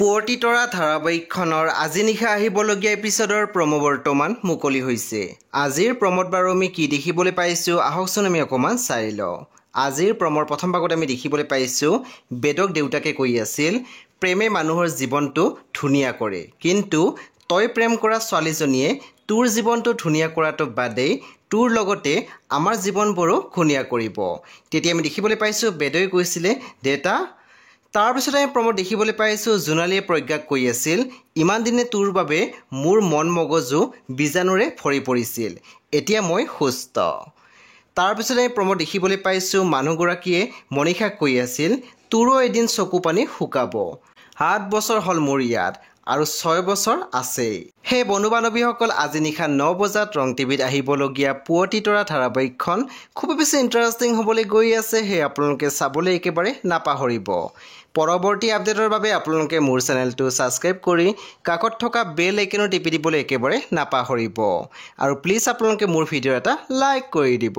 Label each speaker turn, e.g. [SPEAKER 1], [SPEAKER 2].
[SPEAKER 1] পুৱতি তৰা ধাৰাবাহিকখনৰ আজি নিশা আহিবলগীয়া এপিছডৰ প্ৰমো বৰ্তমান মুকলি হৈছে। আজিৰ প্ৰমোত বাৰু আমি কি দেখিবলৈ পাইছোঁ আহকচোন আমি অকণমান চাই লওঁ। আজিৰ প্ৰমৰ প্ৰথম ভাগত আমি দেখিবলৈ পাইছোঁ বেদক দেউতাকে কৈ আছিল প্ৰেমে মানুহৰ জীৱনটো ধুনীয়া কৰে, কিন্তু তই প্ৰেম কৰা ছোৱালীজনীয়ে তোৰ জীৱনটো ধুনীয়া কৰাটো বাদেই তোৰ লগতে আমাৰ জীৱনবোৰো ধুনীয়া কৰিব। তেতিয়া আমি দেখিবলৈ পাইছোঁ বেদই কৈছিলে দেউতা। তাৰপিছত আমি প্ৰমোদ দেখিবলৈ পাইছোঁ জোনালীয়ে প্ৰজ্ঞাক কৈ আছিল ইমান দিনে তোৰ বাবে মোৰ মন মগজু বীজাণুৰে ভৰি পৰিছিল, এতিয়া মই সুস্থ। তাৰপিছত আমি প্ৰমোদ দেখিবলৈ পাইছোঁ মানুহগৰাকীয়ে মনীষাক কৈ আছিল তোৰো এদিন চকু পানী শুকাব, 7 বছৰ হ'ল মোৰ ইয়াত আৰু 6 বছৰ আছেই। সেই বন্ধু বান্ধৱীসকল আজি নিশা 9 বজাত ৰং টিভিত আহিবলগীয়া পুৱতি তৰা ধাৰাবাহিকখন খুব বেছি ইণ্টাৰেষ্টিং হ'বলৈ গৈ আছে, সেই আপোনালোকে চাবলৈ একেবাৰে নাপাহৰিব। পৰৱৰ্তী আপডেটৰ বাবে আপোনালোকে মোৰ চেনেলটো ছাবস্ক্ৰাইব কৰি কাষত থকা বেল আইকনো টিপি দিবলৈ একেবাৰে নাপাহৰিব আৰু প্লিজ আপোনালোকে মোৰ ভিডিঅ' এটা লাইক কৰি দিব।